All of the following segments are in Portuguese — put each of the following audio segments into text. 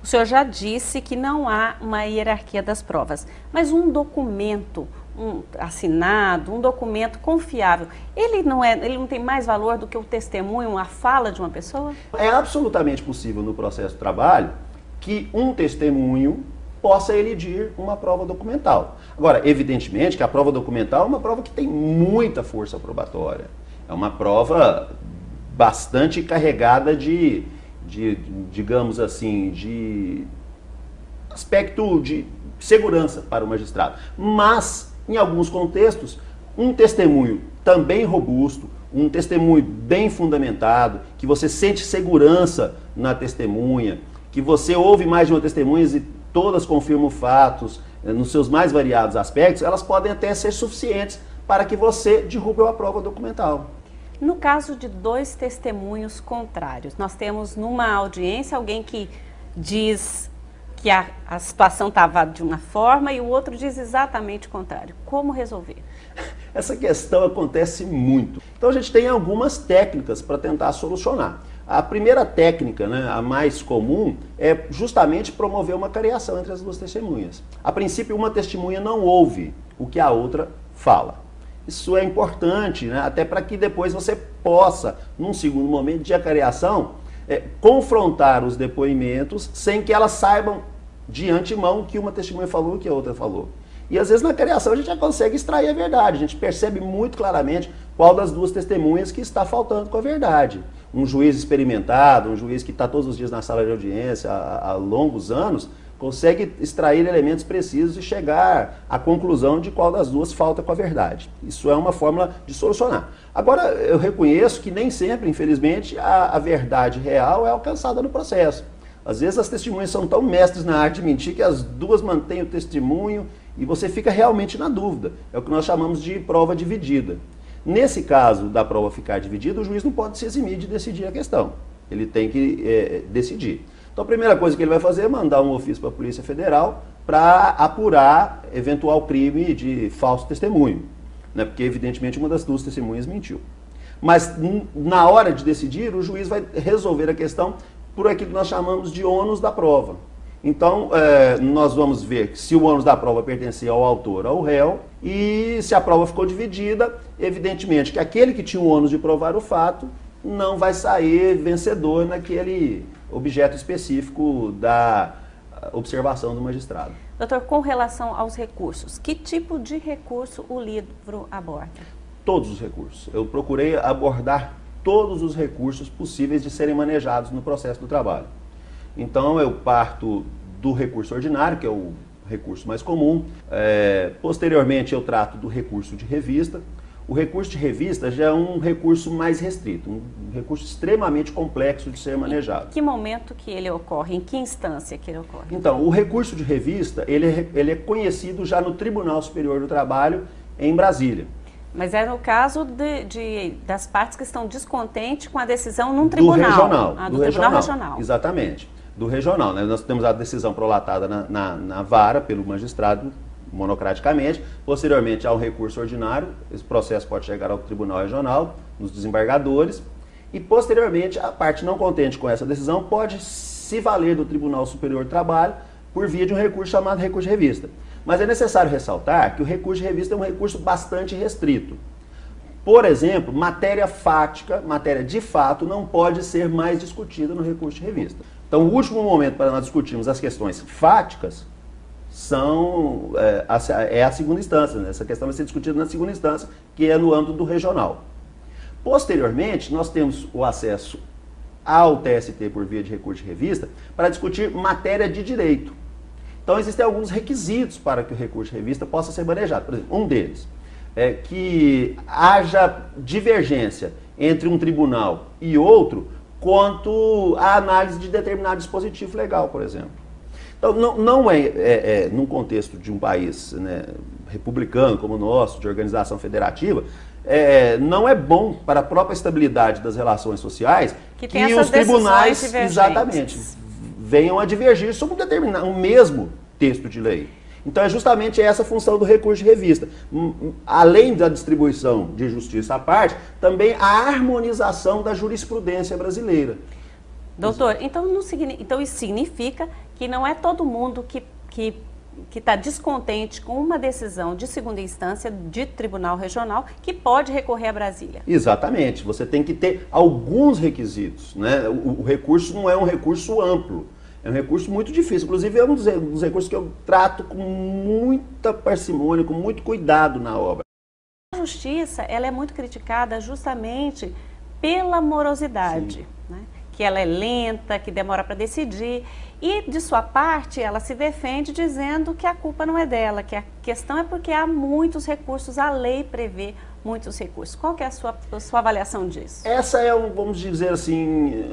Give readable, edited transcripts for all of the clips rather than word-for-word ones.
O senhor já disse que não há uma hierarquia das provas, mas um documento assinado, um documento confiável, ele não tem mais valor do que o testemunho, a fala de uma pessoa? É absolutamente possível no processo de trabalho que um testemunho possa elidir uma prova documental. Agora, evidentemente que a prova documental é uma prova que tem muita força probatória. É uma prova bastante carregada digamos assim, de aspecto de segurança para o magistrado. Mas, em alguns contextos, um testemunho também robusto, um testemunho bem fundamentado, que você sente segurança na testemunha, que você ouve mais de uma testemunha e todas confirmam fatos nos seus mais variados aspectos, elas podem até ser suficientes para que você derrube a prova documental. No caso de dois testemunhos contrários, nós temos numa audiência alguém que diz que a situação estava de uma forma e o outro diz exatamente o contrário. Como resolver? Essa questão acontece muito. Então a gente tem algumas técnicas para tentar solucionar. A primeira técnica, né, a mais comum, é justamente promover uma cariação entre as duas testemunhas. A princípio, uma testemunha não ouve o que a outra fala. Isso é importante, né, até para que depois você possa, num segundo momento de acariação, confrontar os depoimentos sem que elas saibam de antemão o que uma testemunha falou e o que a outra falou. E às vezes na cariação a gente já consegue extrair a verdade, a gente percebe muito claramente qual das duas testemunhas que está faltando com a verdade. Um juiz experimentado, um juiz que está todos os dias na sala de audiência há longos anos, consegue extrair elementos precisos e chegar à conclusão de qual das duas falta com a verdade. Isso é uma fórmula de solucionar. Agora, eu reconheço que nem sempre, infelizmente, a verdade real é alcançada no processo. Às vezes as testemunhas são tão mestres na arte de mentir que as duas mantêm o testemunho e você fica realmente na dúvida. É o que nós chamamos de prova dividida. Nesse caso da prova ficar dividida, o juiz não pode se eximir de decidir a questão. Ele tem que decidir. Então a primeira coisa que ele vai fazer é mandar um ofício para a Polícia Federal para apurar eventual crime de falso testemunho, né? Porque evidentemente uma das duas testemunhas mentiu. Mas na hora de decidir, o juiz vai resolver a questão por aquilo que nós chamamos de ônus da prova. Então, nós vamos ver se o ônus da prova pertencia ao autor ou ao réu, e se a prova ficou dividida, evidentemente que aquele que tinha o ônus de provar o fato não vai sair vencedor naquele objeto específico da observação do magistrado. Doutor, com relação aos recursos, que tipo de recurso o livro aborda? Todos os recursos. Eu procurei abordar todos os recursos possíveis de serem manejados no processo do trabalho. Então eu parto do recurso ordinário, que é o recurso mais comum. Posteriormente eu trato do recurso de revista. O recurso de revista já é um recurso mais restrito, um recurso extremamente complexo de ser manejado. Em que momento que ele ocorre? Em que instância que ele ocorre? Então, o recurso de revista, ele é conhecido já no Tribunal Superior do Trabalho em Brasília. Mas é no caso das partes que estão descontentes com a decisão num tribunal. Do regional. Do Tribunal Regional. Exatamente. Do regional, né? Nós temos a decisão prolatada na vara pelo magistrado, monocraticamente. Posteriormente, há um recurso ordinário. Esse processo pode chegar ao Tribunal Regional, nos desembargadores. E, posteriormente, a parte não contente com essa decisão pode se valer do Tribunal Superior do Trabalho por via de um recurso chamado recurso de revista. Mas é necessário ressaltar que o recurso de revista é um recurso bastante restrito. Por exemplo, matéria fática, matéria de fato, não pode ser mais discutida no recurso de revista. Então, o último momento para nós discutirmos as questões fáticas é a segunda instância, né? Essa questão vai ser discutida na segunda instância, que é no âmbito do regional. Posteriormente, nós temos o acesso ao TST por via de recurso de revista para discutir matéria de direito. Então, existem alguns requisitos para que o recurso de revista possa ser manejado. Por exemplo, um deles é que haja divergência entre um tribunal e outro quanto à análise de determinado dispositivo legal, por exemplo. Então, não é num contexto de um país, né, republicano como o nosso, de organização federativa, não é bom para a própria estabilidade das relações sociais que os tribunais, exatamente, venham a divergir sobre um mesmo texto de lei. Então é justamente essa a função do recurso de revista. Além da distribuição de justiça à parte, também a harmonização da jurisprudência brasileira. Doutor, então, então isso significa que não é todo mundo que está descontente com uma decisão de segunda instância de tribunal regional que pode recorrer a Brasília. Exatamente. Você tem que ter alguns requisitos, né? O recurso não é um recurso amplo. É um recurso muito difícil. Inclusive, é um dos recursos que eu trato com muita parcimônia, com muito cuidado na obra. A justiça, ela é muito criticada justamente pela morosidade, né? Que ela é lenta, que demora para decidir. E, de sua parte, ela se defende dizendo que a culpa não é dela, que a questão é porque há muitos recursos, a lei prevê muitos recursos. Qual que é a sua avaliação disso? Essa é, vamos dizer assim,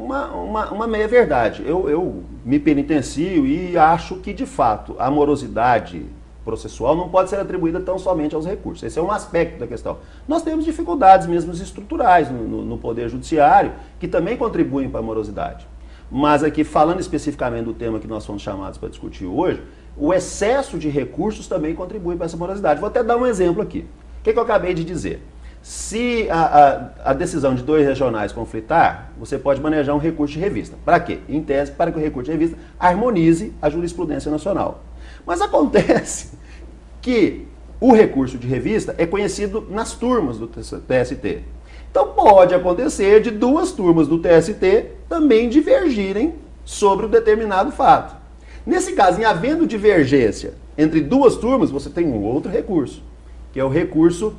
uma meia-verdade. Eu me penitencio e acho que, de fato, a morosidade processual não pode ser atribuída tão somente aos recursos. Esse é um aspecto da questão. Nós temos dificuldades mesmo estruturais no Poder Judiciário, que também contribuem para a morosidade. Mas aqui, falando especificamente do tema que nós fomos chamados para discutir hoje, o excesso de recursos também contribui para essa morosidade. Vou até dar um exemplo aqui. O que eu acabei de dizer? Se a decisão de 2 regionais conflitar, você pode manejar um recurso de revista. Para quê? Em tese, para que o recurso de revista harmonize a jurisprudência nacional. Mas acontece que o recurso de revista é conhecido nas turmas do TST. Então pode acontecer de 2 turmas do TST também divergirem sobre um determinado fato. Nesse caso, em havendo divergência entre 2 turmas, você tem um outro recurso, que é o recurso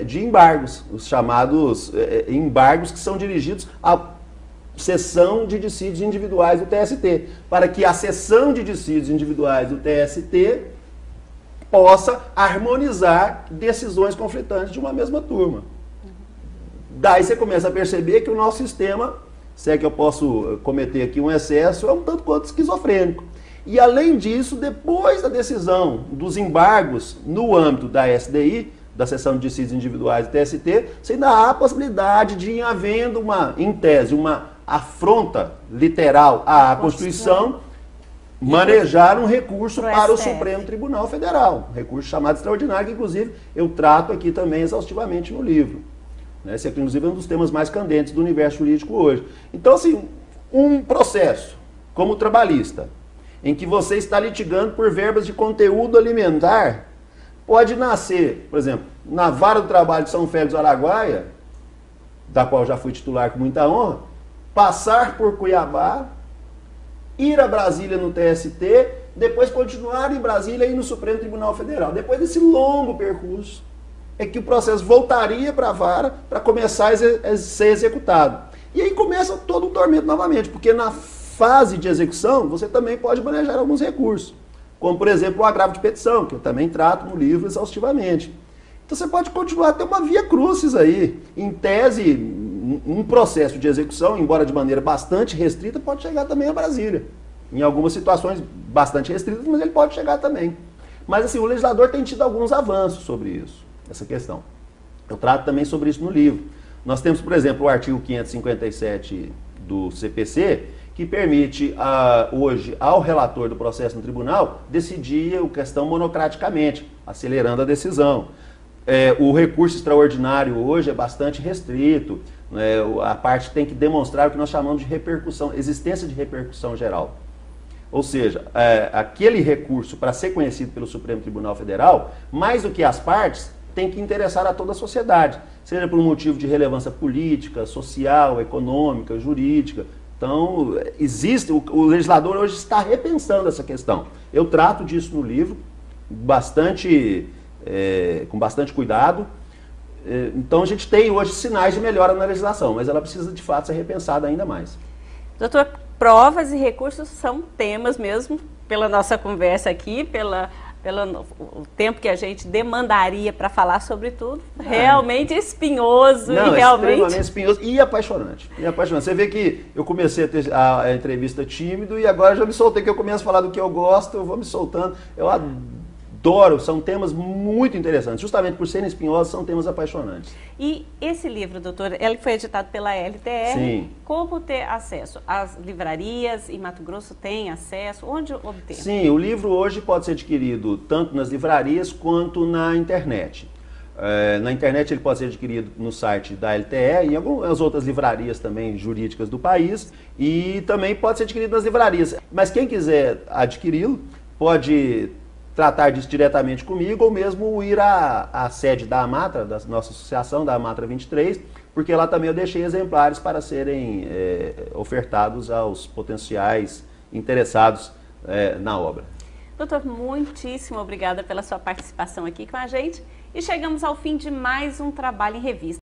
de embargos, os chamados embargos que são dirigidos à sessão de dissídios individuais do TST, para que a sessão de dissídios individuais do TST possa harmonizar decisões conflitantes de uma mesma turma. Daí você começa a perceber que o nosso sistema, se é que eu posso cometer aqui um excesso, é um tanto quanto esquizofrênico. E além disso, depois da decisão dos embargos no âmbito da SDI, da Seção de Dissídios Individuais do TST, você ainda há a possibilidade de, em havendo em tese, uma afronta literal à Constituição, manejar um recurso para o Supremo Tribunal Federal, um recurso chamado extraordinário, que inclusive eu trato aqui também exaustivamente no livro. Esse aqui, inclusive, é um dos temas mais candentes do universo jurídico hoje. Então, assim, um processo como o trabalhista, em que você está litigando por verbas de conteúdo alimentar, pode nascer, por exemplo, na Vara do Trabalho de São Félix do Araguaia, da qual já fui titular com muita honra, passar por Cuiabá, ir a Brasília no TST, depois continuar em Brasília e ir no Supremo Tribunal Federal. Depois desse longo percurso, é que o processo voltaria para a vara para começar a ser executado. E aí começa todo o tormento novamente, porque na fase de execução você também pode manejar alguns recursos, como por exemplo o agravo de petição, que eu também trato no livro exaustivamente. Então você pode continuar a ter uma via crucis aí. Em tese, um processo de execução, embora de maneira bastante restrita, pode chegar também a Brasília. Em algumas situações bastante restritas, mas ele pode chegar também. Mas assim, o legislador tem tido alguns avanços sobre isso, essa questão. Eu trato também sobre isso no livro. Nós temos, por exemplo, o artigo 557 do CPC, que permite hoje ao relator do processo no tribunal decidir a questão monocraticamente, acelerando a decisão. O recurso extraordinário hoje é bastante restrito, né? A parte tem que demonstrar o que nós chamamos de repercussão, existência de repercussão geral. Ou seja, aquele recurso, para ser conhecido pelo Supremo Tribunal Federal, mais do que as partes, tem que interessar a toda a sociedade, seja por um motivo de relevância política, social, econômica, jurídica. Então, o legislador hoje está repensando essa questão. Eu trato disso no livro, com bastante cuidado. Então, a gente tem hoje sinais de melhora na legislação, mas ela precisa, de fato, ser repensada ainda mais. Doutor, provas e recursos são temas mesmo, pela nossa conversa aqui, pelo tempo que a gente demandaria para falar sobre tudo, realmente espinhoso. Não, extremamente espinhoso e apaixonante. Você vê que eu comecei a entrevista tímido e agora já me soltei, que eu começo a falar do que eu gosto, eu vou me soltando. Eu adoro, são temas muito interessantes. Justamente por serem espinhosos, são temas apaixonantes. E esse livro, doutor, ele foi editado pela LTR. Sim. Como ter acesso? As livrarias em Mato Grosso têm acesso? Onde obter? Sim, o livro hoje pode ser adquirido tanto nas livrarias quanto na internet. Na internet ele pode ser adquirido no site da LTE, em algumas outras livrarias também jurídicas do país, e também pode ser adquirido nas livrarias. Mas quem quiser adquiri-lo pode tratar disso diretamente comigo ou mesmo ir à sede da Amatra, da nossa associação, da Amatra 23, porque lá também eu deixei exemplares para serem ofertados aos potenciais interessados na obra. Doutor, muitíssimo obrigada pela sua participação aqui com a gente e chegamos ao fim de mais um Trabalho em Revista.